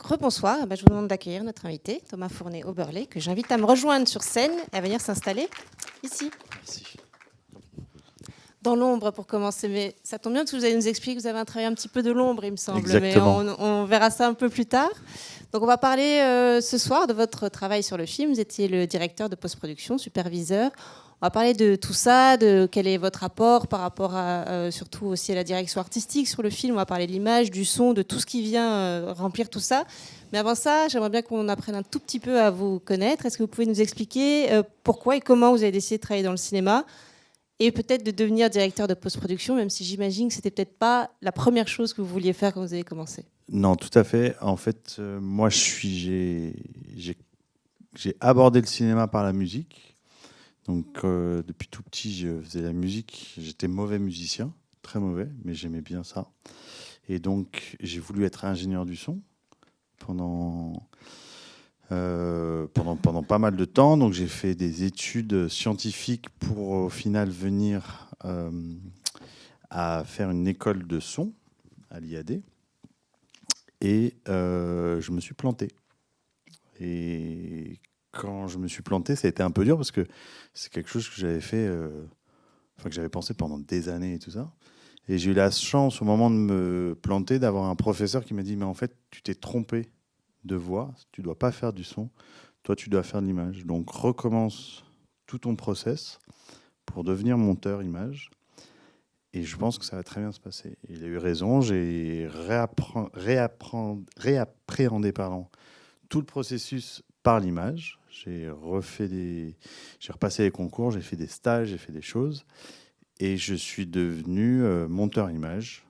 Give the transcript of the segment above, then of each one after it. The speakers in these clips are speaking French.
rebonsoir. Je vous demande d'accueillir notre invité, Thomas Fournet-Oberlé, que j'invite à me rejoindre sur scène et à venir s'installer ici. Merci. Dans l'ombre pour commencer, mais ça tombe bien parce que vous allez nous expliquer que vous avez un travail un petit peu de l'ombre, il me semble. Exactement. Mais on verra ça un peu plus tard. Donc on va parler ce soir de votre travail sur le film. Vous étiez le directeur de post-production, superviseur. On va parler de tout ça, de quel est votre rapport par rapport à surtout aussi à la direction artistique sur le film. On va parler de l'image, du son, de tout ce qui vient remplir tout ça. Mais avant ça, j'aimerais bien qu'on apprenne un tout petit peu à vous connaître. Est-ce que vous pouvez nous expliquer pourquoi et comment vous avez décidé de travailler dans le cinéma et peut-être de devenir directeur de post-production, même si j'imagine que c'était peut-être pas la première chose que vous vouliez faire quand vous avez commencé. Non, tout à fait. En fait, moi, j'ai abordé le cinéma par la musique. Donc, depuis tout petit, je faisais la musique. J'étais mauvais musicien, très mauvais, mais j'aimais bien ça. Et donc, j'ai voulu être ingénieur du son pendant pas mal de temps. Donc, j'ai fait des études scientifiques pour, au final, venir à faire une école de son à l'IAD. Et je me suis planté. Et quand je me suis planté, ça a été un peu dur parce que c'est quelque chose que j'avais fait, que j'avais pensé pendant des années et tout ça. Et j'ai eu la chance, au moment de me planter, d'avoir un professeur qui m'a dit « Mais en fait, tu t'es trompé de voix, tu ne dois pas faire du son, toi, tu dois faire de l'image. Donc, recommence tout ton process pour devenir monteur image. » Et je pense que ça va très bien se passer. Et il a eu raison, j'ai réappréhendé tout le processus par l'image. J'ai repassé les concours, j'ai fait des stages, j'ai fait des choses. Et je suis devenu monteur image.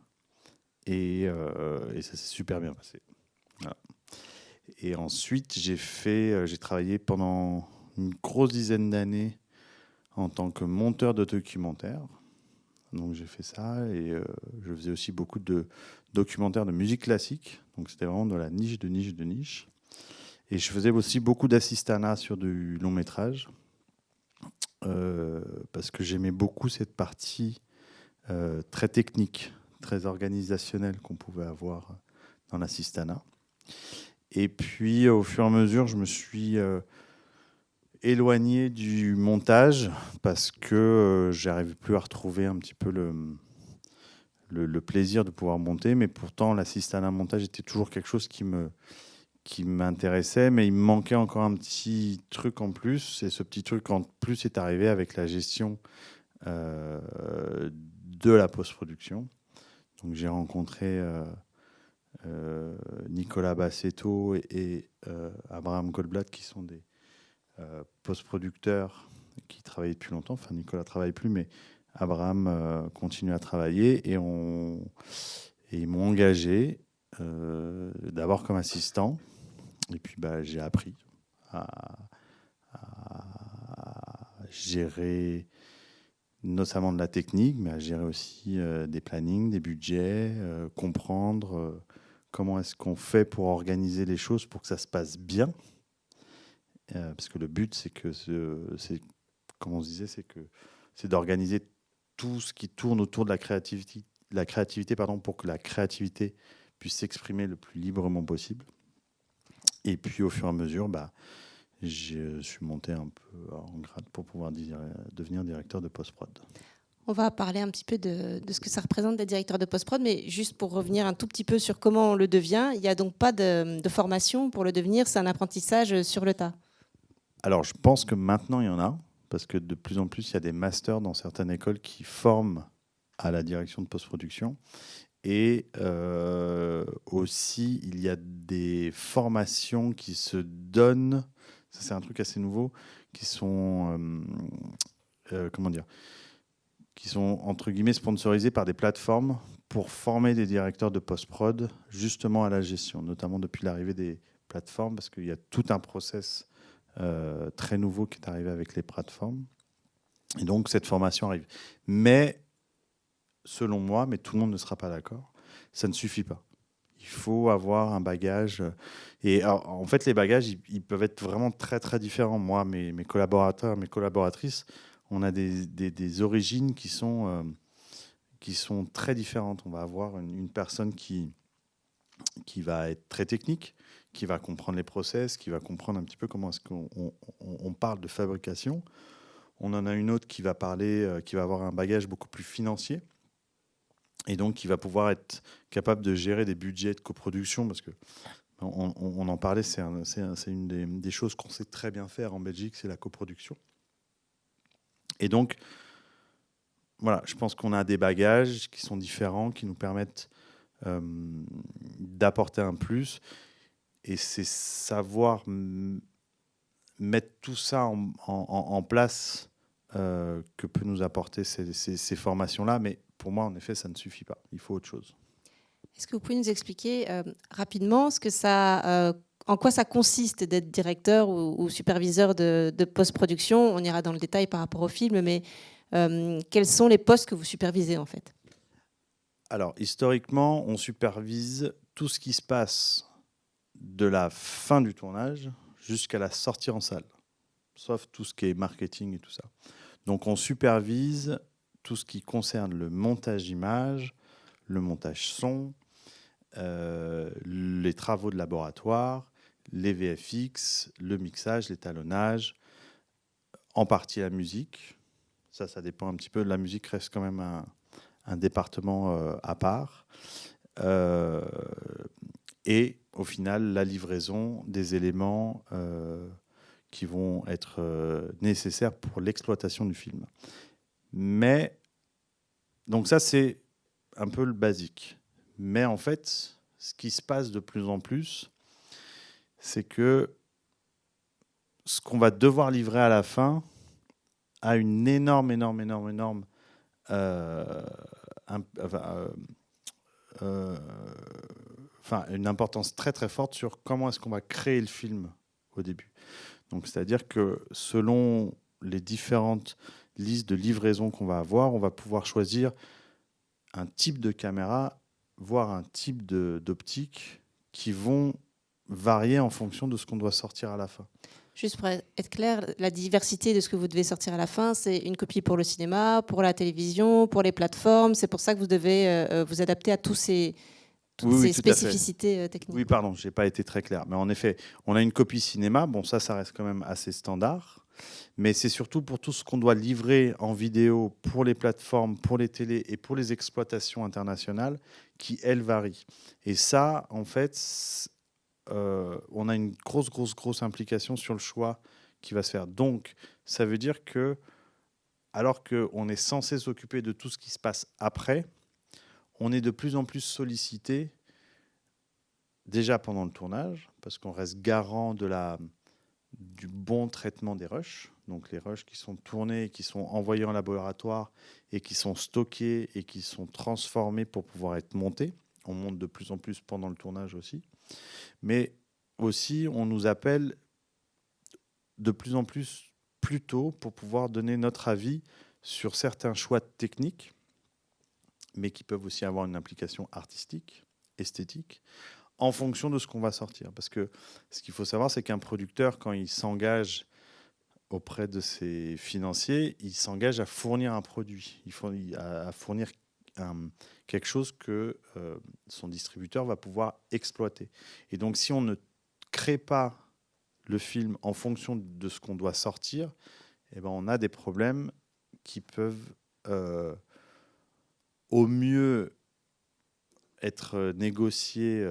Et ça s'est super bien passé. Voilà. Et ensuite, j'ai travaillé pendant une grosse dizaine d'années en tant que monteur de documentaires. Donc j'ai fait ça et je faisais aussi beaucoup de documentaires de musique classique. Donc c'était vraiment de la niche, de niche, de niche. Et je faisais aussi beaucoup d'assistanat sur du long métrage parce que j'aimais beaucoup cette partie très technique, très organisationnelle qu'on pouvait avoir dans l'assistanat. Et puis au fur et à mesure, je me suis éloigné du montage parce que j'arrivais plus à retrouver un petit peu le plaisir de pouvoir monter, mais pourtant l'assistanat montage était toujours quelque chose qui m'intéressait, mais il me manquait encore un petit truc en plus, et ce petit truc en plus est arrivé avec la gestion de la post-production. Donc j'ai rencontré Nicolas Bassetto et Abraham Goldblatt, qui sont des post-producteurs qui travaillaient depuis longtemps. Enfin, Nicolas ne travaille plus, mais Abraham continue à travailler, et ils m'ont engagé d'abord comme assistant, et puis j'ai appris à gérer notamment de la technique, mais à gérer aussi des plannings, des budgets, comprendre comment est-ce qu'on fait pour organiser les choses pour que ça se passe bien. Parce que le but, comme on se disait, c'est d'organiser tout ce qui tourne autour de la créativité, pour que la créativité puisse s'exprimer le plus librement possible. Et puis, au fur et à mesure, je suis monté un peu en grade pour pouvoir devenir directeur de post-prod. On va parler un petit peu de ce que ça représente d'être directeur de post-prod, mais juste pour revenir un tout petit peu sur comment on le devient, il n'y a donc pas de formation pour le devenir, c'est un apprentissage sur le tas. Alors, je pense que maintenant, il y en a, parce que de plus en plus, il y a des masters dans certaines écoles qui forment à la direction de post-production. Et aussi, il y a des formations qui se donnent, ça c'est un truc assez nouveau, qui sont, qui sont entre guillemets sponsorisées par des plateformes pour former des directeurs de post-prod justement à la gestion, notamment depuis l'arrivée des plateformes, parce qu'il y a tout un process très nouveau qui est arrivé avec les plateformes. Et donc, cette formation arrive. Mais, selon moi, mais tout le monde ne sera pas d'accord, ça ne suffit pas. Il faut avoir un bagage. Et alors, en fait, les bagages, ils peuvent être vraiment très, très différents. Moi, mes collaborateurs, mes collaboratrices, on a des origines qui sont très différentes. On va avoir une personne qui qui va être très technique, qui va comprendre les process, qui va comprendre un petit peu comment est-ce qu'on parle de fabrication. On en a une autre qui va parler, qui va avoir un bagage beaucoup plus financier, et donc qui va pouvoir être capable de gérer des budgets de coproduction, parce que on en parlait, c'est une des choses qu'on sait très bien faire en Belgique, c'est la coproduction. Et donc, voilà, je pense qu'on a des bagages qui sont différents, qui nous permettent d'apporter un plus. Et c'est savoir mettre tout ça en place que peut nous apporter ces formations-là. Mais pour moi, en effet, ça ne suffit pas. Il faut autre chose. Est-ce que vous pouvez nous expliquer rapidement en quoi ça consiste d'être directeur ou superviseur de post-production? On ira dans le détail par rapport au film, mais quels sont les postes que vous supervisez en fait? Alors, historiquement, on supervise tout ce qui se passe de la fin du tournage jusqu'à la sortie en salle, sauf tout ce qui est marketing et tout ça. Donc, on supervise tout ce qui concerne le montage image, le montage son, les travaux de laboratoire, les VFX, le mixage, l'étalonnage, en partie la musique. Ça dépend un petit peu. La musique reste quand même un département à part. Et au final, la livraison des éléments qui vont être nécessaires pour l'exploitation du film. Mais, donc ça, c'est un peu le basique. Mais en fait, ce qui se passe de plus en plus, c'est que ce qu'on va devoir livrer à la fin a une énorme une importance très très forte sur comment est-ce qu'on va créer le film au début. Donc, c'est-à-dire que selon les différentes listes de livraison qu'on va avoir, on va pouvoir choisir un type de caméra, voire un type d'optique qui vont varier en fonction de ce qu'on doit sortir à la fin. Juste pour être clair, la diversité de ce que vous devez sortir à la fin, c'est une copie pour le cinéma, pour la télévision, pour les plateformes. C'est pour ça que vous devez vous adapter à toutes ces spécificités techniques. Oui, pardon, je n'ai pas été très clair. Mais en effet, on a une copie cinéma. Bon, ça reste quand même assez standard. Mais c'est surtout pour tout ce qu'on doit livrer en vidéo pour les plateformes, pour les télés et pour les exploitations internationales qui, elles, varient. Et ça, en fait, on a une grosse implication sur le choix qui va se faire. Donc, ça veut dire que, alors qu'on est censé s'occuper de tout ce qui se passe après, on est de plus en plus sollicité déjà pendant le tournage, parce qu'on reste garant du bon traitement des rushs. Donc les rushs qui sont tournés, qui sont envoyés en laboratoire et qui sont stockés et qui sont transformés pour pouvoir être montés. On monte de plus en plus pendant le tournage aussi. Mais aussi, on nous appelle de plus en plus tôt pour pouvoir donner notre avis sur certains choix techniques, mais qui peuvent aussi avoir une implication artistique, esthétique, en fonction de ce qu'on va sortir. Parce que ce qu'il faut savoir, c'est qu'un producteur, quand il s'engage auprès de ses financiers, il s'engage à fournir un produit, à fournir quelque chose que son distributeur va pouvoir exploiter. Et donc, si on ne crée pas le film en fonction de ce qu'on doit sortir, eh ben, on a des problèmes qui peuvent au mieux être négociés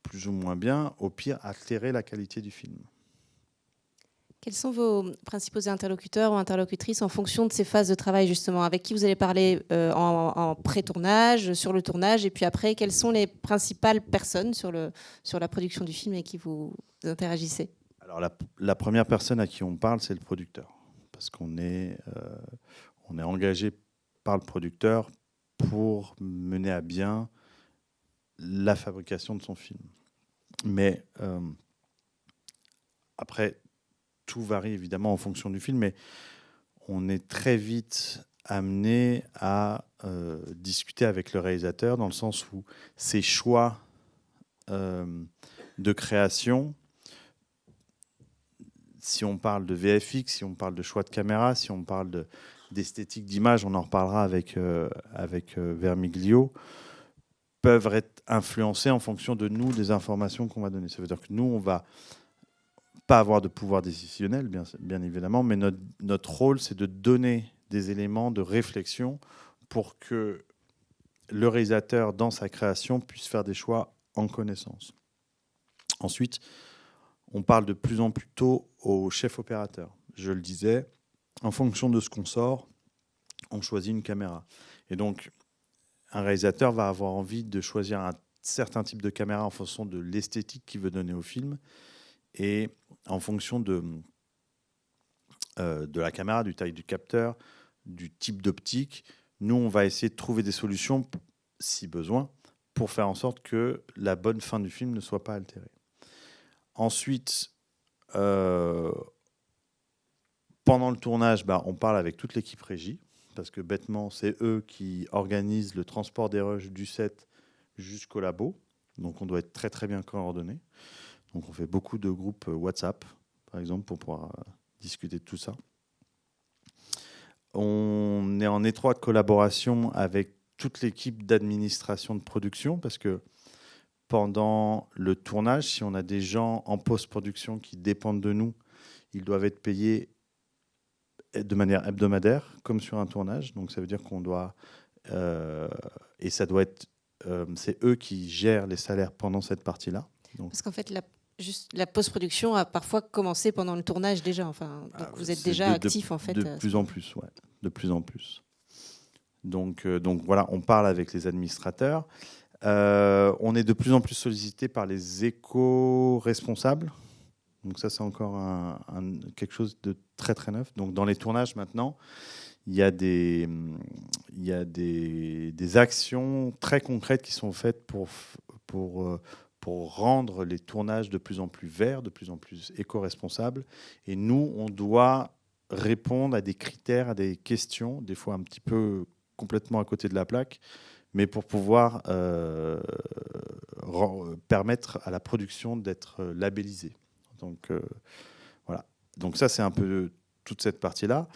plus ou moins bien, au pire altérer la qualité du film. Quels sont vos principaux interlocuteurs ou interlocutrices en fonction de ces phases de travail, justement? Avec qui vous allez parler en pré-tournage, sur le tournage, et puis après, quelles sont les principales personnes sur la production du film avec qui vous interagissez? Alors, la première personne à qui on parle, c'est le producteur, parce qu'on est engagé par le producteur pour mener à bien la fabrication de son film. Mais après, tout varie évidemment en fonction du film, mais on est très vite amené à discuter avec le réalisateur, dans le sens où ses choix de création, si on parle de VFX, si on parle de choix de caméra, si on parle d'esthétique d'image, on en reparlera avec Vermiglio. peuvent être influencés en fonction de nous, des informations qu'on va donner. Ça veut dire que nous, on va pas avoir de pouvoir décisionnel, bien évidemment, mais notre rôle, c'est de donner des éléments de réflexion pour que le réalisateur, dans sa création, puisse faire des choix en connaissance. Ensuite, on parle de plus en plus tôt au chef opérateur. Je le disais, en fonction de ce qu'on sort, on choisit une caméra. Et donc, un réalisateur va avoir envie de choisir un certain type de caméra en fonction de l'esthétique qu'il veut donner au film et en fonction de la caméra, du taille du capteur, du type d'optique. Nous, on va essayer de trouver des solutions, si besoin, pour faire en sorte que la bonne fin du film ne soit pas altérée. Ensuite, pendant le tournage, on parle avec toute l'équipe régie, parce que bêtement, c'est eux qui organisent le transport des rushs du set jusqu'au labo. Donc, on doit être très, très bien coordonnés. Donc, on fait beaucoup de groupes WhatsApp, par exemple, pour pouvoir discuter de tout ça. On est en étroite collaboration avec toute l'équipe d'administration de production, parce que pendant le tournage, si on a des gens en post-production qui dépendent de nous, ils doivent être payés de manière hebdomadaire, comme sur un tournage. Donc, ça veut dire qu'on doit... et ça doit être... c'est eux qui gèrent les salaires pendant cette partie-là. Donc, parce qu'en fait, la post-production a parfois commencé pendant le tournage déjà. Enfin, donc vous êtes déjà actif, en fait. De plus en plus, ouais. De plus en plus. Donc voilà, on parle avec les administrateurs. On est de plus en plus sollicité par les éco-responsables. Donc ça, c'est encore quelque chose de très, très neuf. Donc dans les tournages, maintenant, il y a des actions très concrètes qui sont faites pour rendre les tournages de plus en plus verts, de plus en plus éco-responsables. Et nous, on doit répondre à des critères, à des questions, des fois un petit peu complètement à côté de la plaque, mais pour pouvoir permettre à la production d'être labellisée. Donc voilà. Donc ça, c'est un peu toute cette partie-là.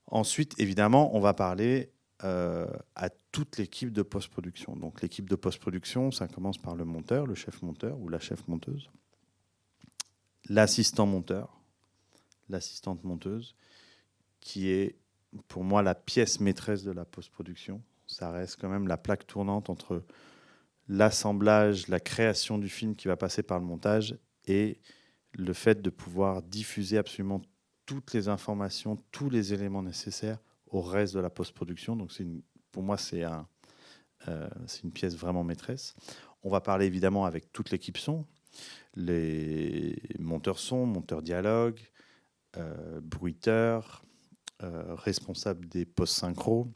Ensuite, évidemment, on va parler à toute l'équipe de post-production. Donc l'équipe de post-production, ça commence par le monteur, le chef monteur ou la chef monteuse, l'assistant monteur, l'assistante monteuse, qui est pour moi la pièce maîtresse de la post-production. Ça reste quand même la plaque tournante entre l'assemblage, la création du film qui va passer par le montage et le fait de pouvoir diffuser absolument toutes les informations, tous les éléments nécessaires au reste de la post-production. Donc pour moi, c'est une pièce vraiment maîtresse. On va parler évidemment avec toute l'équipe son, les monteurs son, monteurs dialogue, bruiteurs, responsables des post-synchro,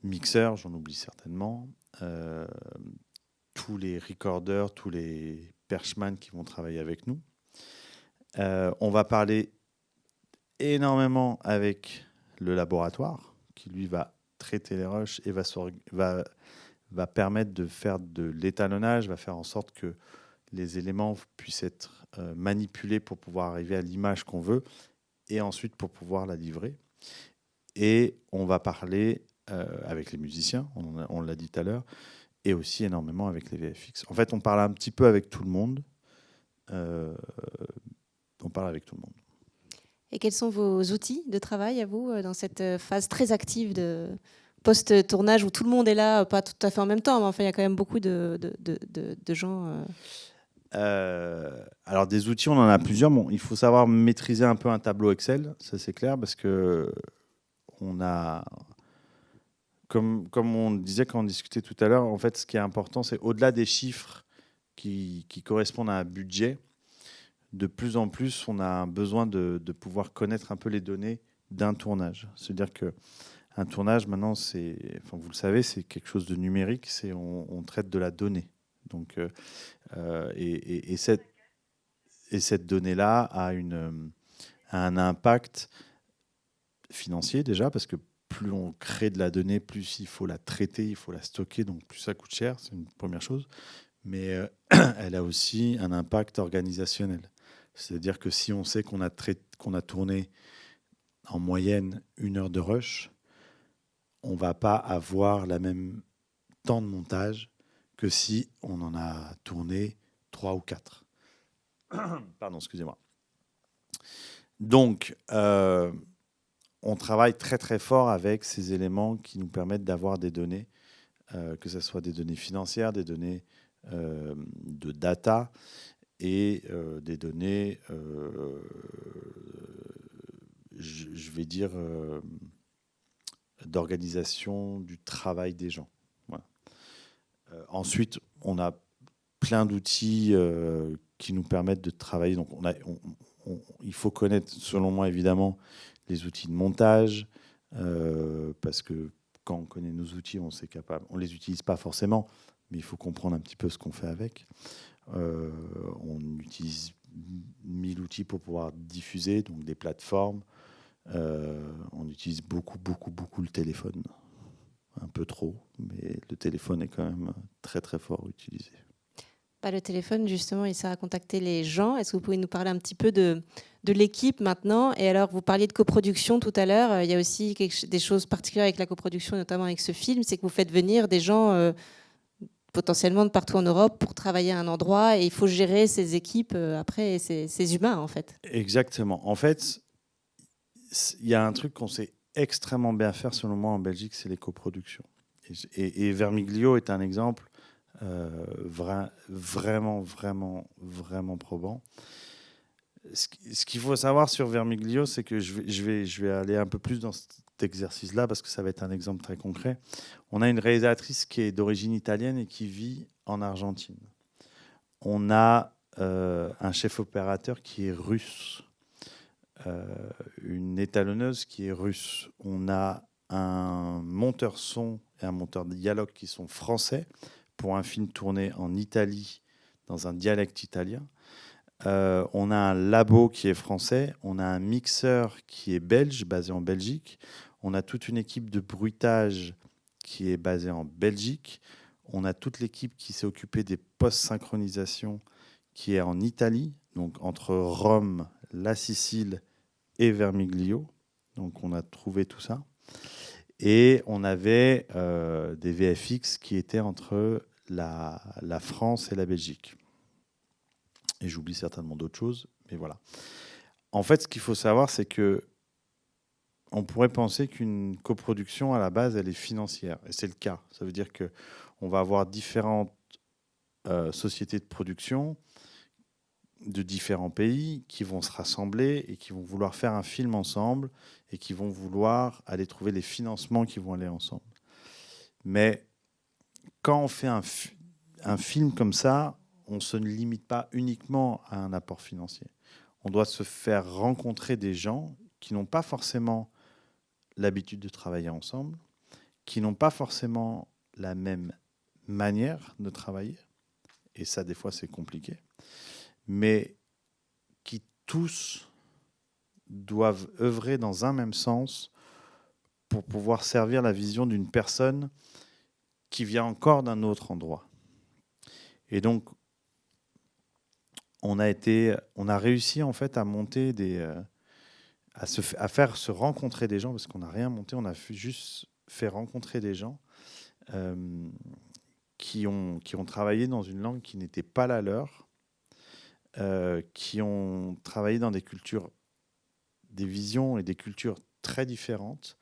mixeurs, j'en oublie certainement, tous les recorders, tous les perchman qui vont travailler avec nous. On va parler énormément avec le laboratoire qui, lui, va traiter les rushs et va permettre de faire de l'étalonnage, va faire en sorte que les éléments puissent être manipulés pour pouvoir arriver à l'image qu'on veut et ensuite pour pouvoir la livrer. Et on va parler avec les musiciens, on l'a dit tout à l'heure, et aussi énormément avec les VFX. En fait, on parle un petit peu avec tout le monde. On parle avec tout le monde. Et quels sont vos outils de travail à vous dans cette phase très active de post-tournage où tout le monde est là, pas tout à fait en même temps, mais enfin, il y a quand même beaucoup de gens. Alors, des outils, on en a plusieurs. Bon, il faut savoir maîtriser un peu un tableau Excel, ça c'est clair, parce que on a... Comme on disait quand on discutait tout à l'heure, en fait, ce qui est important, c'est au-delà des chiffres qui correspondent à un budget, de plus en plus, on a besoin de pouvoir connaître un peu les données d'un tournage. C'est-à-dire qu'un tournage, maintenant, vous le savez, c'est quelque chose de numérique, on traite de la donnée. Donc, cette donnée-là a un impact financier déjà, parce que plus on crée de la donnée, plus il faut la traiter, il faut la stocker, donc plus ça coûte cher, c'est une première chose. Mais elle a aussi un impact organisationnel. C'est-à-dire que si on sait qu'on a tourné en moyenne 1 heure de rush, on ne va pas avoir la même temps de montage que si on en a tourné 3 ou 4. Pardon, excusez-moi. Donc, on travaille très très fort avec ces éléments qui nous permettent d'avoir des données, que ce soit des données financières, des données de data et des données, je vais dire, d'organisation du travail des gens. Voilà. Ensuite, on a plein d'outils qui nous permettent de travailler. Donc, il faut connaître, selon moi, évidemment, les outils de montage, parce que quand on connaît nos outils, on sait capable. On les utilise pas forcément, mais il faut comprendre un petit peu ce qu'on fait avec. On utilise 1000 outils pour pouvoir diffuser, donc des plateformes. On utilise beaucoup le téléphone. Un peu trop, mais le téléphone est quand même très très fort utilisé. Le téléphone, justement, il sert à contacter les gens. Est-ce que vous pouvez nous parler un petit peu de l'équipe maintenant? Et alors, vous parliez de coproduction tout à l'heure. Il y a aussi des choses particulières avec la coproduction, notamment avec ce film, c'est que vous faites venir des gens potentiellement de partout en Europe pour travailler à un endroit, et il faut gérer ces équipes après, ces humains, en fait. Exactement. En fait, il y a un truc qu'on sait extrêmement bien faire, selon moi, en Belgique, c'est les coproductions. Et Vermiglio est un exemple vraiment probant. Ce qu'il faut savoir sur Vermiglio, c'est que je vais aller un peu plus dans cet exercice-là parce que ça va être un exemple très concret. On a une réalisatrice qui est d'origine italienne et qui vit en Argentine. On a un chef opérateur qui est russe, une étalonneuse qui est russe. On a un monteur son et un monteur de dialogue qui sont français pour un film tourné en Italie dans un dialecte italien. On a un labo qui est français, on a un mixeur qui est belge, basé en Belgique, on a toute une équipe de bruitage qui est basée en Belgique, on a toute l'équipe qui s'est occupée des post-synchronisations qui est en Italie, donc entre Rome, la Sicile et Vermiglio. Donc on a trouvé tout ça. Et on avait des VFX qui étaient entre la France et la Belgique. Et j'oublie certainement d'autres choses, mais voilà. En fait, ce qu'il faut savoir, c'est que on pourrait penser qu'une coproduction, à la base, elle est financière. Et c'est le cas. Ça veut dire qu'on va avoir différentes sociétés de production de différents pays qui vont se rassembler et qui vont vouloir faire un film ensemble et qui vont vouloir aller trouver les financements qui vont aller ensemble. Mais quand on fait un film comme ça, on ne se limite pas uniquement à un apport financier. On doit se faire rencontrer des gens qui n'ont pas forcément l'habitude de travailler ensemble, qui n'ont pas forcément la même manière de travailler, et ça, des fois, c'est compliqué, mais qui tous doivent œuvrer dans un même sens pour pouvoir servir la vision d'une personne qui vient encore d'un autre endroit. Et donc, on a réussi en fait à monter à faire se rencontrer des gens, parce qu'on n'a rien monté, on a juste fait rencontrer des gens qui ont travaillé dans une langue qui n'était pas la leur, qui ont travaillé dans des cultures, des visions et des cultures très différentes,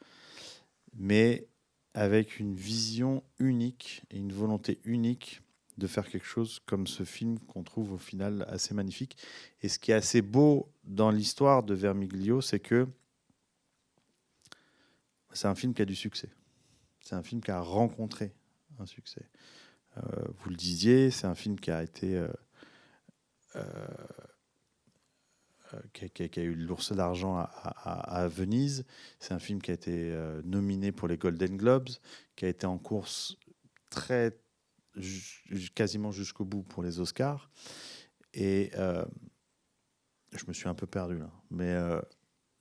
mais avec une vision unique et une volonté unique de faire quelque chose comme ce film qu'on trouve au final assez magnifique. Et ce qui est assez beau dans l'histoire de Vermiglio, c'est que c'est un film qui a du succès. C'est un film qui a rencontré un succès. Vous le disiez, c'est un film qui a été... qui a eu l'Ours d'Argent à Venise. C'est un film qui a été nominé pour les Golden Globes, qui a été en course quasiment jusqu'au bout pour les Oscars. Et je me suis un peu perdu là. Mais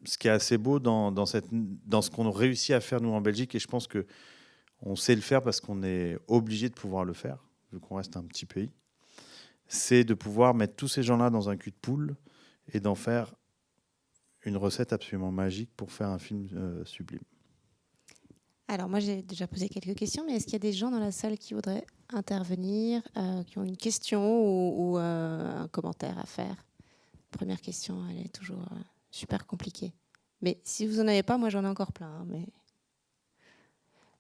ce qui est assez beau dans ce qu'on a réussi à faire nous en Belgique, et je pense qu'on sait le faire parce qu'on est obligé de pouvoir le faire, vu qu'on reste un petit pays, c'est de pouvoir mettre tous ces gens-là dans un cul de poule et d'en faire une recette absolument magique pour faire un film sublime. Alors moi j'ai déjà posé quelques questions, mais est-ce qu'il y a des gens dans la salle qui voudraient intervenir, qui ont une question ou un commentaire à faire? Première question, elle est toujours super compliquée. Mais si vous n'en avez pas, moi j'en ai encore plein. Hein,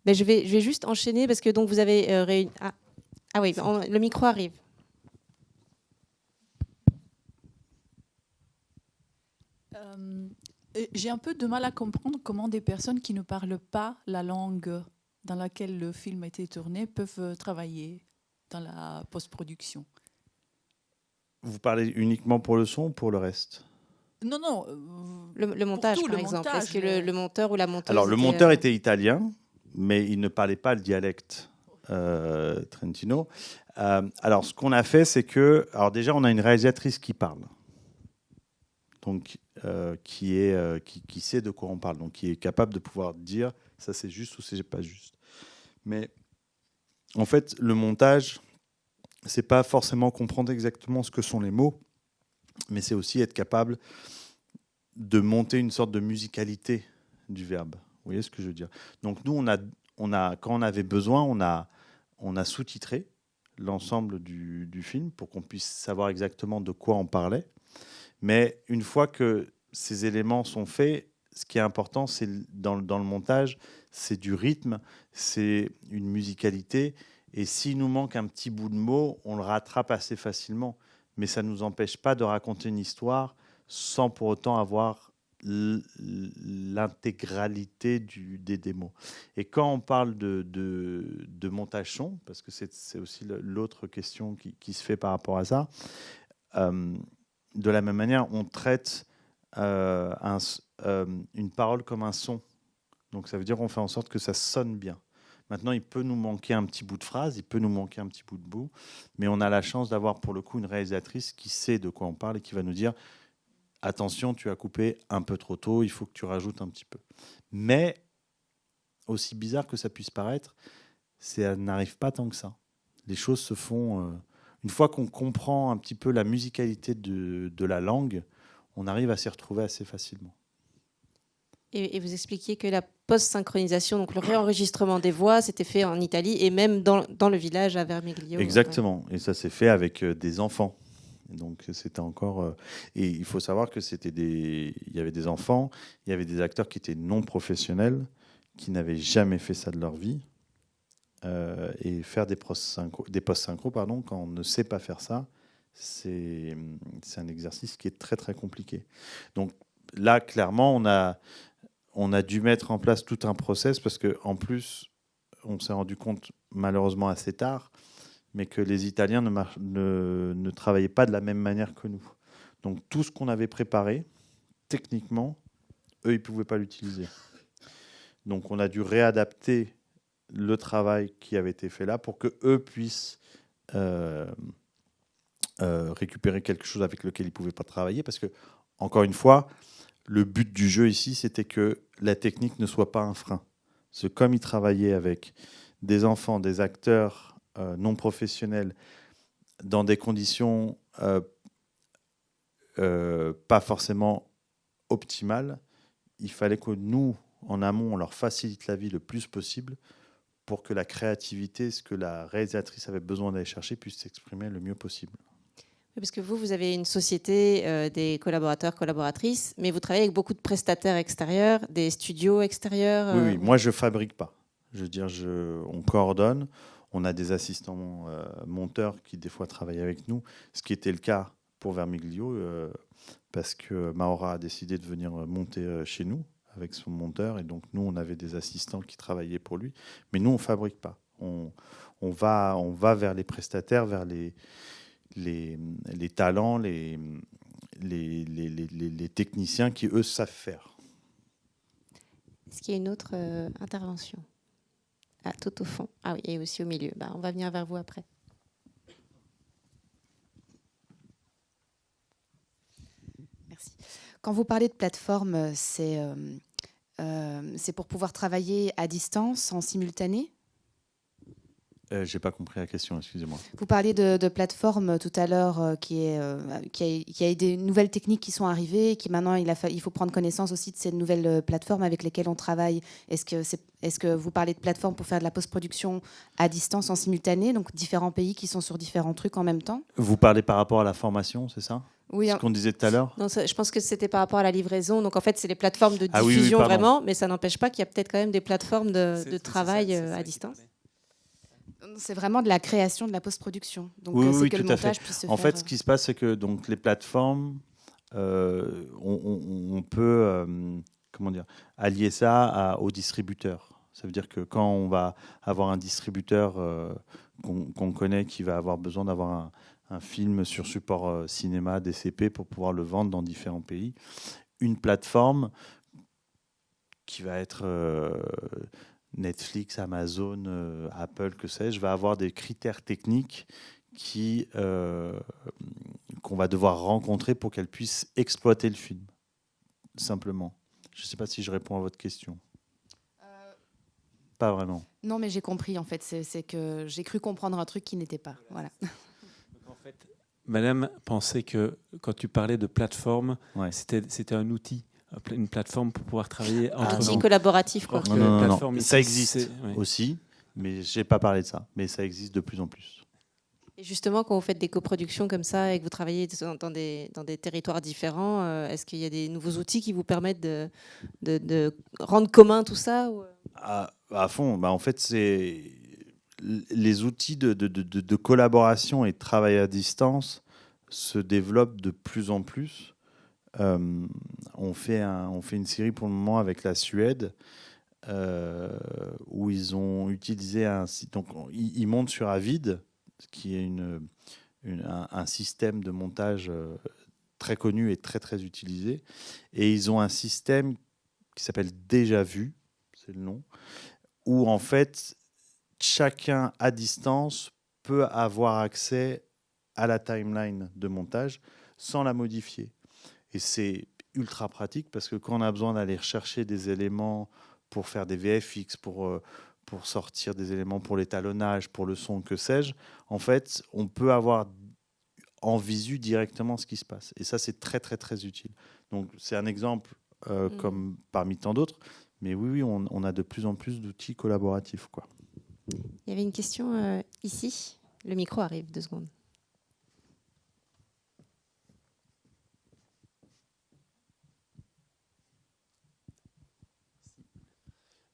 mais je vais juste enchaîner parce que donc vous avez réuni... Ah oui, le micro arrive. J'ai un peu de mal à comprendre comment des personnes qui ne parlent pas la langue dans laquelle le film a été tourné peuvent travailler dans la post-production. Vous parlez uniquement pour le son ou pour le reste? Non, non. Le montage, tout, par le exemple. montage, Est-ce que le monteur ou la monteuse... Alors, le monteur était italien, mais il ne parlait pas le dialecte trentino. Alors, ce qu'on a fait, c'est que... Alors déjà, on a une réalisatrice qui parle. Donc, qui sait de quoi on parle. Donc, qui est capable de pouvoir dire ça c'est juste ou c'est pas juste. Mais en fait, le montage, c'est pas forcément comprendre exactement ce que sont les mots, mais c'est aussi être capable de monter une sorte de musicalité du verbe. Vous voyez ce que je veux dire? Donc nous, quand on avait besoin, on a sous-titré l'ensemble du film pour qu'on puisse savoir exactement de quoi on parlait. Mais une fois que ces éléments sont faits, ce qui est important, c'est dans le montage, c'est du rythme, c'est une musicalité. Et s'il nous manque un petit bout de mot, on le rattrape assez facilement. Mais ça ne nous empêche pas de raconter une histoire sans pour autant avoir l'intégralité des mots. Et quand on parle de montage son, parce que c'est aussi l'autre question qui se fait par rapport à ça, de la même manière, on traite une parole comme un son. Donc ça veut dire qu'on fait en sorte que ça sonne bien. Maintenant, il peut nous manquer un petit bout de phrase, il peut nous manquer un petit bout de bout, mais on a la chance d'avoir pour le coup une réalisatrice qui sait de quoi on parle et qui va nous dire « Attention, tu as coupé un peu trop tôt, il faut que tu rajoutes un petit peu. » Mais, aussi bizarre que ça puisse paraître, ça n'arrive pas tant que ça. Les choses se font... une fois qu'on comprend un petit peu la musicalité de la langue, on arrive à s'y retrouver assez facilement. Et vous expliquiez que la post-synchronisation, donc le réenregistrement des voix, c'était fait en Italie et même dans le village à Vermiglio. Exactement. Et ça s'est fait avec des enfants. Donc c'était encore... et il faut savoir que il y avait des enfants, il y avait des acteurs qui étaient non professionnels, qui n'avaient jamais fait ça de leur vie. Et faire des post-synchro, quand on ne sait pas faire ça, c'est un exercice qui est très très compliqué. Donc là, clairement, on a dû mettre en place tout un process parce qu'en plus, on s'est rendu compte malheureusement assez tard, mais que les Italiens ne travaillaient pas de la même manière que nous. Donc tout ce qu'on avait préparé, techniquement, eux, ils ne pouvaient pas l'utiliser. Donc on a dû réadapter le travail qui avait été fait là pour qu'eux puissent récupérer quelque chose avec lequel ils ne pouvaient pas travailler. Parce que, encore une fois, le but du jeu ici, c'était que la technique ne soit pas un frein. Parce que comme ils travaillaient avec des enfants, des acteurs non professionnels, dans des conditions pas forcément optimales, il fallait que nous, en amont, on leur facilite la vie le plus possible pour que la créativité, ce que la réalisatrice avait besoin d'aller chercher, puisse s'exprimer le mieux possible. Parce que vous avez une société, des collaborateurs, collaboratrices, mais vous travaillez avec beaucoup de prestataires extérieurs, des studios extérieurs. Oui, moi je ne fabrique pas. Je veux dire, on coordonne. On a des assistants monteurs qui des fois travaillent avec nous, ce qui était le cas pour Vermiglio, parce que Maura a décidé de venir monter chez nous avec son monteur, et donc nous on avait des assistants qui travaillaient pour lui, mais nous on fabrique pas. On va vers les prestataires, vers les talents, les techniciens qui eux savent faire. Est-ce qu'il y a une autre intervention? Ah, tout au fond. Ah oui, et aussi au milieu. On va venir vers vous après. Merci. Quand vous parlez de plateforme, c'est pour pouvoir travailler à distance, en simultané? J'ai pas compris la question, excusez-moi. Vous parliez de plateforme tout à l'heure, qui a des nouvelles techniques qui sont arrivées, et qui maintenant il faut prendre connaissance aussi de ces nouvelles plateformes avec lesquelles on travaille. Est-ce que vous parlez de plateforme pour faire de la post-production à distance en simultané, donc différents pays qui sont sur différents trucs en même temps? Vous parlez par rapport à la formation, c'est ça? Oui. Ce qu'on disait tout à l'heure? Non, je pense que c'était par rapport à la livraison. Donc en fait, c'est les plateformes de Ah oui, diffusion pardon. vraiment, mais ça n'empêche pas qu'il y a peut-être quand même des plateformes de travail à distance. C'est vraiment de la création de la post-production. Donc Oui, c'est oui, que le tout à fait. montage puisse se En faire. fait, ce qui se passe, c'est que donc, les plateformes, on peut comment dire, allier ça aux distributeurs. Ça veut dire que quand on va avoir un distributeur qu'on connaît qui va avoir besoin d'avoir un film sur support cinéma, DCP, pour pouvoir le vendre dans différents pays, une plateforme qui va être Netflix, Amazon, Apple, que sais-je, va avoir des critères techniques qu'on va devoir rencontrer pour qu'elle puisse exploiter le film, simplement. Je ne sais pas si je réponds à votre question. Pas vraiment. Non, mais j'ai compris, en fait. C'est que j'ai cru comprendre un truc qui n'était pas. Voilà. En fait, Madame pensait que quand tu parlais de plateforme, Ouais. c'était un outil, une plateforme pour pouvoir travailler entre Outil nous. collaboratif, quoi. Alors que Non. plateforme Ça ici, existe ouais. aussi, mais je n'ai pas parlé de ça. Mais ça existe de plus en plus. Et justement, quand vous faites des coproductions comme ça et que vous travaillez dans des territoires différents, est-ce qu'il y a des nouveaux outils qui vous permettent de rendre commun tout ça ou... À fond. Bah, en fait, c'est les outils de collaboration et de travail à distance se développent de plus en plus. On fait une série pour le moment avec la Suède où ils ont utilisé un site. Donc, ils montent sur Avid, qui est un système de montage très connu et très très utilisé. Et ils ont un système qui s'appelle Déjà Vu, c'est le nom, où en fait chacun à distance peut avoir accès à la timeline de montage sans la modifier. Et c'est ultra pratique parce que quand on a besoin d'aller rechercher des éléments pour faire des VFX, pour sortir des éléments pour l'étalonnage, pour le son, que sais-je, en fait, on peut avoir en visu directement ce qui se passe. Et ça, c'est très, très, très utile. Donc, c'est un exemple comme parmi tant d'autres. Mais oui, on a de plus en plus d'outils collaboratifs, quoi. Il y avait une question ici. Le micro arrive, 2 secondes.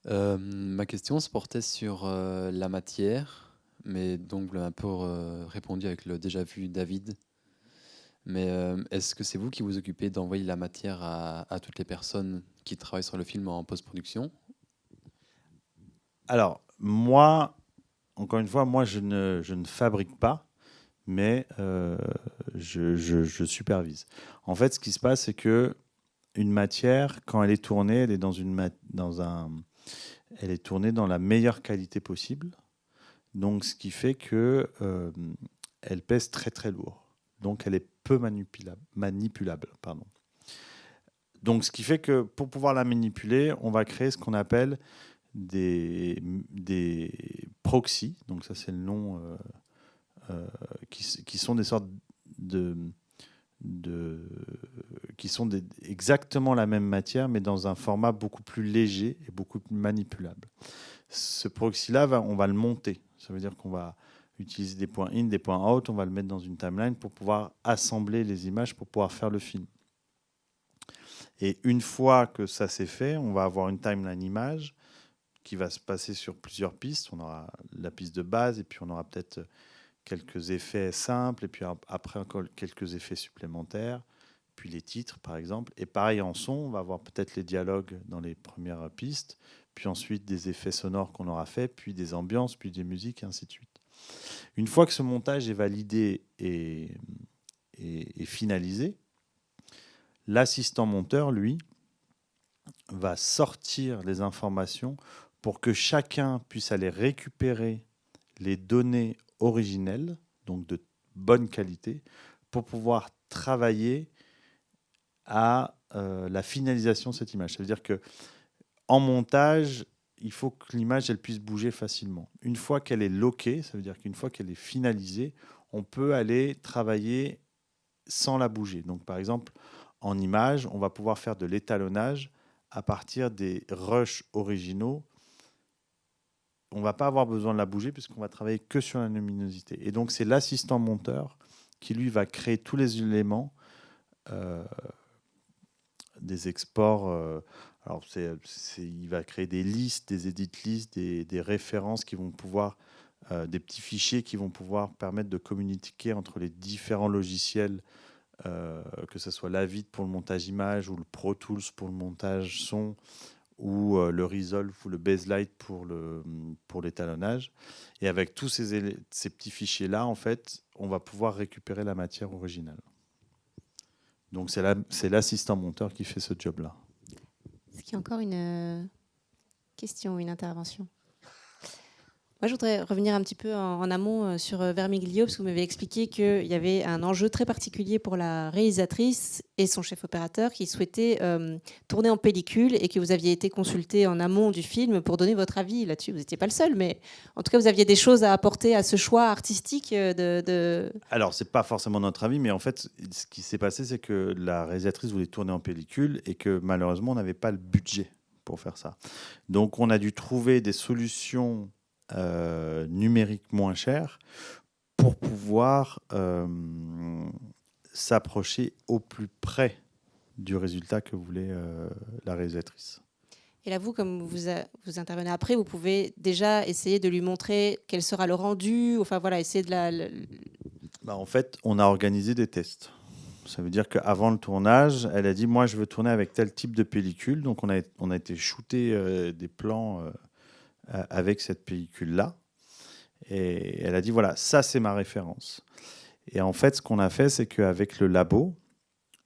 Ma question se portait sur la matière, mais donc vous l'avez un peu répondu avec le déjà vu David. Mais est-ce que c'est vous qui vous occupez d'envoyer la matière à toutes les personnes qui travaillent sur le film en post-production? Alors, moi, encore une fois, je ne fabrique pas, mais je supervise. En fait, ce qui se passe, c'est que une matière, quand elle est tournée, elle est elle est tournée dans la meilleure qualité possible. Donc, ce qui fait que elle pèse très très lourd. Donc, elle est peu manipulable. Pardon. Donc, ce qui fait que pour pouvoir la manipuler, on va créer ce qu'on appelle des proxys. Donc, ça, c'est le nom qui sont des sortes qui sont exactement la même matière, mais dans un format beaucoup plus léger et beaucoup plus manipulable. Ce proxy-là, on va le monter. Ça veut dire qu'on va utiliser des points in, des points out, on va le mettre dans une timeline pour pouvoir assembler les images, pour pouvoir faire le film. Et une fois que ça c'est fait, on va avoir une timeline image qui va se passer sur plusieurs pistes. On aura la piste de base, et puis on aura peut-être quelques effets simples, et puis après encore quelques effets supplémentaires, puis les titres par exemple. Et pareil en son, on va avoir peut-être les dialogues dans les premières pistes, puis ensuite des effets sonores qu'on aura fait, puis des ambiances, puis des musiques, et ainsi de suite. Une fois que ce montage est validé et finalisé, l'assistant monteur, lui, va sortir les informations pour que chacun puisse aller récupérer les données originelles, donc de bonne qualité, pour pouvoir travailler à la finalisation de cette image. Ça veut dire que en montage, il faut que l'image elle puisse bouger facilement. Une fois qu'elle est lockée, ça veut dire qu'une fois qu'elle est finalisée, on peut aller travailler sans la bouger. Donc par exemple, en image, on va pouvoir faire de l'étalonnage à partir des rushs originaux. On ne va pas avoir besoin de la bouger puisqu'on va travailler que sur la luminosité. Et donc c'est l'assistant monteur qui lui va créer tous les éléments des exports. Alors il va créer des listes, des edit lists, des références qui vont pouvoir, des petits fichiers qui vont pouvoir permettre de communiquer entre les différents logiciels, que ce soit l'Avid pour le montage image ou le Pro Tools pour le montage son ou le Resolve ou le Baselight pour l'étalonnage. Et avec tous ces petits fichiers-là, en fait, on va pouvoir récupérer la matière originale. Donc c'est l'assistant monteur qui fait ce job-là. Est-ce qu'il y a encore une question ou une intervention ? Moi, je voudrais revenir un petit peu en amont sur Vermiglio, parce que vous m'avez expliqué qu'il y avait un enjeu très particulier pour la réalisatrice et son chef opérateur qui souhaitaient tourner en pellicule et que vous aviez été consulté en amont du film pour donner votre avis là-dessus. Vous n'étiez pas le seul, mais en tout cas, vous aviez des choses à apporter à ce choix artistique Alors, ce n'est pas forcément notre avis, mais en fait, ce qui s'est passé, c'est que la réalisatrice voulait tourner en pellicule et que malheureusement, on n'avait pas le budget pour faire ça. Donc, on a dû trouver des solutions numériques moins chères pour pouvoir s'approcher au plus près du résultat que voulait la réalisatrice. Et là, vous, comme vous intervenez après, vous pouvez déjà essayer de lui montrer quel sera le rendu, enfin voilà, essayer de En fait, on a organisé des tests. Ça veut dire qu'avant le tournage, elle a dit, moi, je veux tourner avec tel type de pellicule. Donc, on a été shooter des plans avec cette pellicule-là. Et elle a dit, voilà, ça, c'est ma référence. Et en fait, ce qu'on a fait, c'est qu'avec le labo,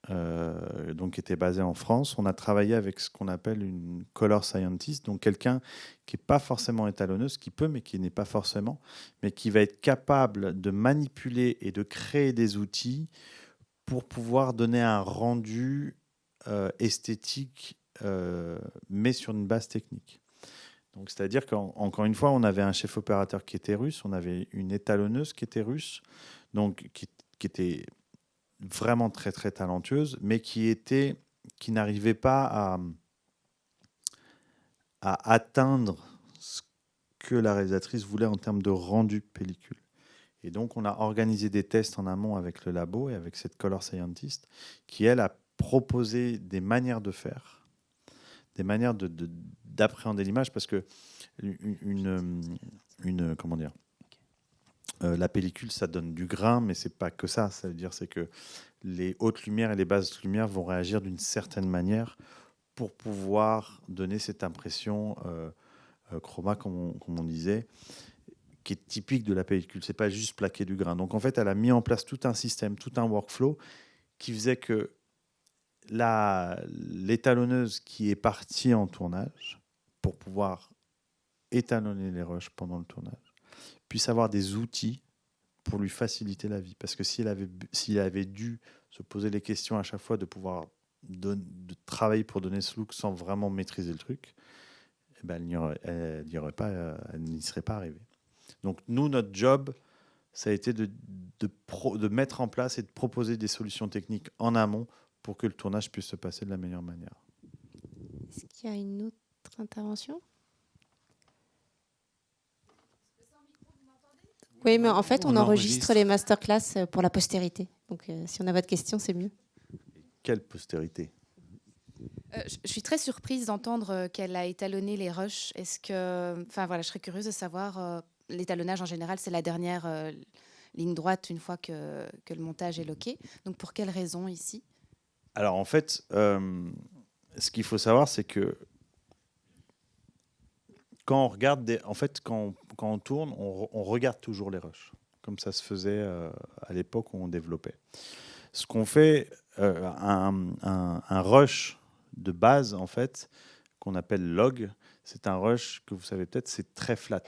donc qui était basé en France, on a travaillé avec ce qu'on appelle une color scientist, donc quelqu'un qui n'est pas forcément étalonneuse, qui peut, mais qui n'est pas forcément, mais qui va être capable de manipuler et de créer des outils pour pouvoir donner un rendu esthétique, mais sur une base technique. Donc, c'est-à-dire qu'encore une fois, on avait un chef opérateur qui était russe, on avait une étalonneuse qui était russe, donc qui était vraiment très très talentueuse, mais qui n'arrivait pas à atteindre ce que la réalisatrice voulait en termes de rendu pellicule. Et donc, on a organisé des tests en amont avec le labo et avec cette color scientist qui, elle, a proposé des manières de faire, des manières d'appréhender l'image, parce que comment dire, la pellicule, ça donne du grain, mais c'est pas que ça. Ça veut dire c'est que les hautes lumières et les basses lumières vont réagir d'une certaine manière pour pouvoir donner cette impression chroma, comme on disait, qui est typique de la pellicule. C'est pas juste plaquer du grain. Donc en fait, elle a mis en place tout un système, tout un workflow qui faisait que l'étalonneuse qui est partie en tournage pour pouvoir étalonner les rushs pendant le tournage puisse avoir des outils pour lui faciliter la vie. Parce que s'il avait dû se poser les questions à chaque fois de pouvoir de travailler pour donner ce look sans vraiment maîtriser le truc, eh ben, elle n'y serait pas arrivée. Donc nous, notre job, ça a été de mettre en place et de proposer des solutions techniques en amont pour que le tournage puisse se passer de la meilleure manière. Est-ce qu'il y a une autre intervention ? Oui, mais en fait, on enregistre les masterclass pour la postérité. Donc, si on a votre question, c'est mieux. Quelle postérité ? Je suis très surprise d'entendre qu'elle a étalonné les rushs. Je serais curieuse de savoir, l'étalonnage en général, c'est la dernière ligne droite une fois que le montage est loqué. Donc, pour quelle raison ici ? Alors, en fait, ce qu'il faut savoir, c'est que quand on regarde, quand on tourne, on regarde toujours les rushs, comme ça se faisait à l'époque où on développait. Ce qu'on fait, un rush de base, en fait, qu'on appelle log, c'est un rush que vous savez peut-être, c'est très flat.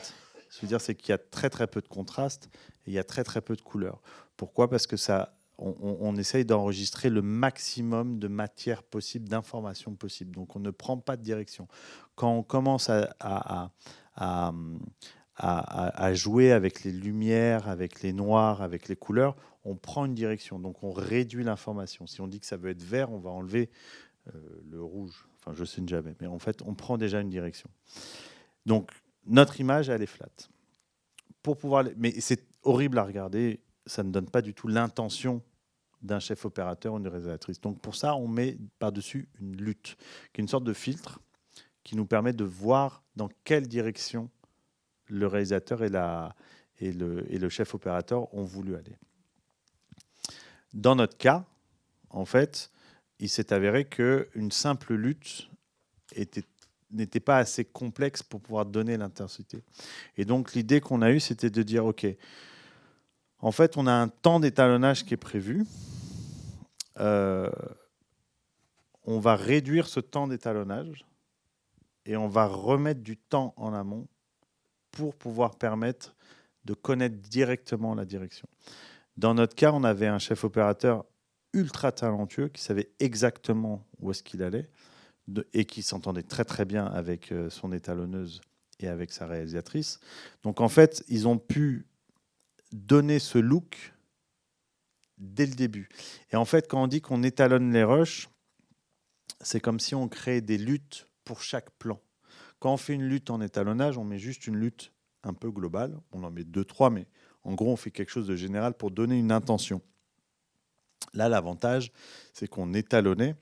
C'est-à-dire c'est qu'il y a très très peu de contraste et il y a très très peu de couleurs. Pourquoi ? Parce que ça on essaye d'enregistrer le maximum de matière possible, d'informations possibles. Donc on ne prend pas de direction. Quand on commence à jouer avec les lumières, avec les noirs, avec les couleurs, on prend une direction. Donc on réduit l'information. Si on dit que ça veut être vert, on va enlever le rouge. Enfin, je sais jamais. Mais en fait, on prend déjà une direction. Donc notre image, elle est flat. Mais c'est horrible à regarder. Ça ne donne pas du tout l'intention d'un chef opérateur ou d'une réalisatrice. Donc pour ça, on met par-dessus une lutte, qui est une sorte de filtre qui nous permet de voir dans quelle direction le réalisateur et le chef opérateur ont voulu aller. Dans notre cas, en fait, il s'est avéré qu'une simple lutte n'était pas assez complexe pour pouvoir donner l'intensité. Et donc l'idée qu'on a eue, c'était de dire, OK, en fait, on a un temps d'étalonnage qui est prévu. On va réduire ce temps d'étalonnage et on va remettre du temps en amont pour pouvoir permettre de connaître directement la direction. Dans notre cas, on avait un chef opérateur ultra talentueux qui savait exactement où est-ce qu'il allait et qui s'entendait très très bien avec son étalonneuse et avec sa réalisatrice. Donc en fait, ils ont pu donner ce look dès le début. Et en fait, quand on dit qu'on étalonne les rushs, c'est comme si on créait des luttes pour chaque plan. Quand on fait une lutte en étalonnage, on met juste une lutte un peu globale. On en met 2-3, mais en gros, on fait quelque chose de général pour donner une intention. Là, l'avantage, c'est qu'on étalonnait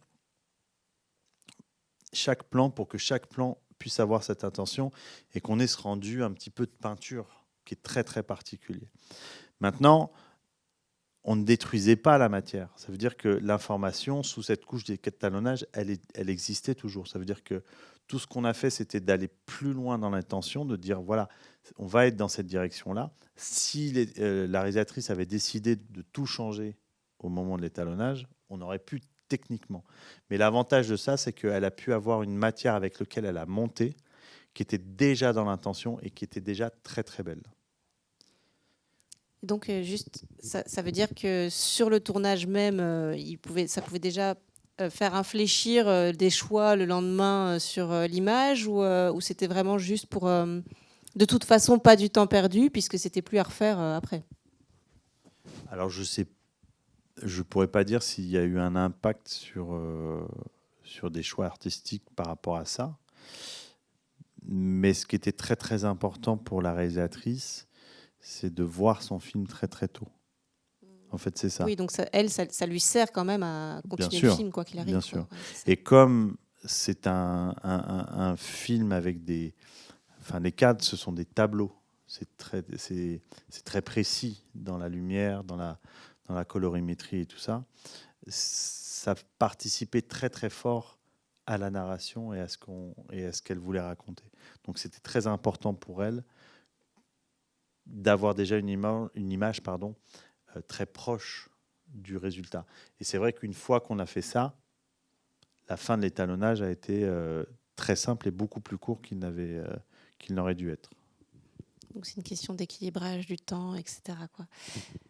chaque plan pour que chaque plan puisse avoir cette intention et qu'on ait ce rendu un petit peu de peinture qui est très, très particulier. Maintenant, on ne détruisait pas la matière. Ça veut dire que l'information, sous cette couche d'étalonnage, elle existait toujours. Ça veut dire que tout ce qu'on a fait, c'était d'aller plus loin dans l'intention, de dire, voilà, on va être dans cette direction-là. Si la réalisatrice avait décidé de tout changer au moment de l'étalonnage, on aurait pu techniquement. Mais l'avantage de ça, c'est qu'elle a pu avoir une matière avec laquelle elle a monté, qui était déjà dans l'intention et qui était déjà très, très belle. Donc, juste, ça veut dire que sur le tournage même, ça pouvait déjà faire infléchir des choix le lendemain sur l'image ou c'était vraiment juste pour, de toute façon, pas du temps perdu puisque c'était plus à refaire après. Alors, je pourrais pas dire s'il y a eu un impact sur des choix artistiques par rapport à ça. Mais ce qui était très, très important pour la réalisatrice, c'est de voir son film très très tôt. En fait, c'est ça. Oui, donc ça lui sert quand même à continuer le film, quoi qu'il arrive. Bien sûr. Ouais, et comme c'est un film avec des... Enfin, les cadres, ce sont des tableaux. C'est très précis dans la lumière, dans la colorimétrie et tout ça. Ça participait très très fort à la narration et à ce qu'elle voulait raconter. Donc c'était très important pour elle d'avoir déjà une image très proche du résultat. Et c'est vrai qu'une fois qu'on a fait ça, la fin de l'étalonnage a été très simple et beaucoup plus court qu'il n'aurait dû être. Donc c'est une question d'équilibrage du temps, etc. quoi.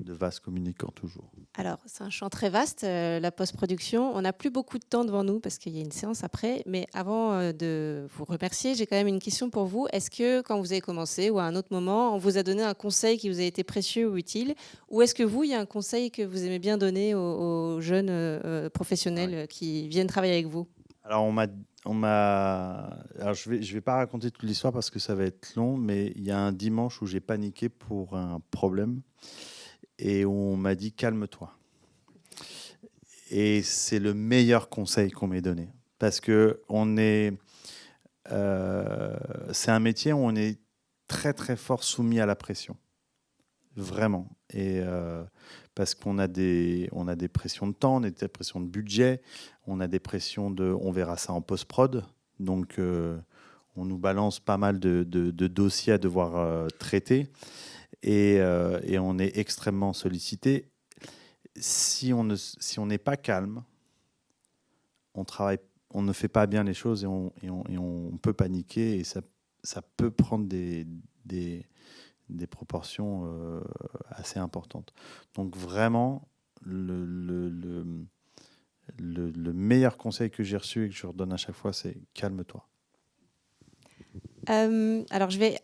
De vases communicants toujours. Alors, c'est un champ très vaste, la post-production. On n'a plus beaucoup de temps devant nous parce qu'il y a une séance après. Mais avant de vous remercier, j'ai quand même une question pour vous. Est-ce que quand vous avez commencé ou à un autre moment, on vous a donné un conseil qui vous a été précieux ou utile? Ou est-ce que vous, il y a un conseil que vous aimez bien donner aux jeunes professionnels qui viennent travailler avec vous? Alors, alors je vais pas raconter toute l'histoire parce que ça va être long, mais il y a un dimanche où j'ai paniqué pour un problème et où on m'a dit calme-toi. Et c'est le meilleur conseil qu'on m'ait donné parce que c'est un métier où on est très très fort soumis à la pression, vraiment. Et parce qu'on a des pressions de temps, on a des pressions de budget, on a des pressions on verra ça en post-prod. Donc, on nous balance pas mal de dossiers à devoir traiter et on est extrêmement sollicité. Si on n'est pas calme, on ne fait pas bien les choses et on peut paniquer et ça peut prendre des proportions assez importantes. Donc vraiment, le meilleur conseil que j'ai reçu et que je redonne à chaque fois, c'est calme-toi. Alors, je vais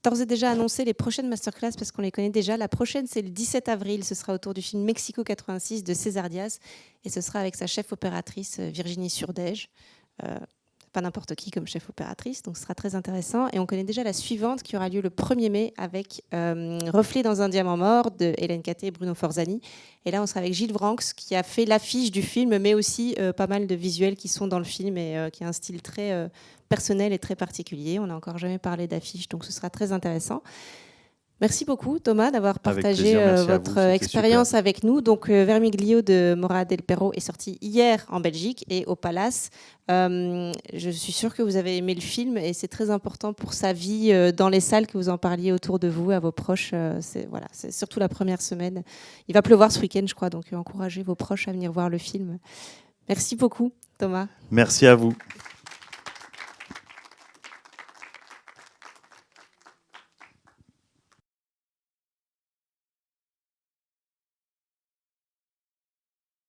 d'ores et déjà annoncer les prochaines masterclass parce qu'on les connaît déjà. La prochaine, c'est le 17 avril. Ce sera autour du film Mexico 86 de César Diaz. Et ce sera avec sa chef opératrice Virginie Surdège. Pas n'importe qui comme chef opératrice, donc ce sera très intéressant. Et on connaît déjà la suivante qui aura lieu le 1er mai avec Reflet dans un diamant mort de Hélène Caté et Bruno Forzani. Et là, on sera avec Gilles Vranx qui a fait l'affiche du film, mais aussi pas mal de visuels qui sont dans le film et qui a un style très personnel et très particulier. On n'a encore jamais parlé d'affiche, donc ce sera très intéressant. Merci beaucoup Thomas d'avoir partagé votre expérience avec nous. Donc Vermiglio de Morad del Perro est sorti hier en Belgique et au Palace. Je suis sûre que vous avez aimé le film et c'est très important pour sa vie dans les salles que vous en parliez autour de vous, à vos proches. C'est surtout la première semaine. Il va pleuvoir ce week-end, je crois, donc encouragez vos proches à venir voir le film. Merci beaucoup Thomas. Merci à vous.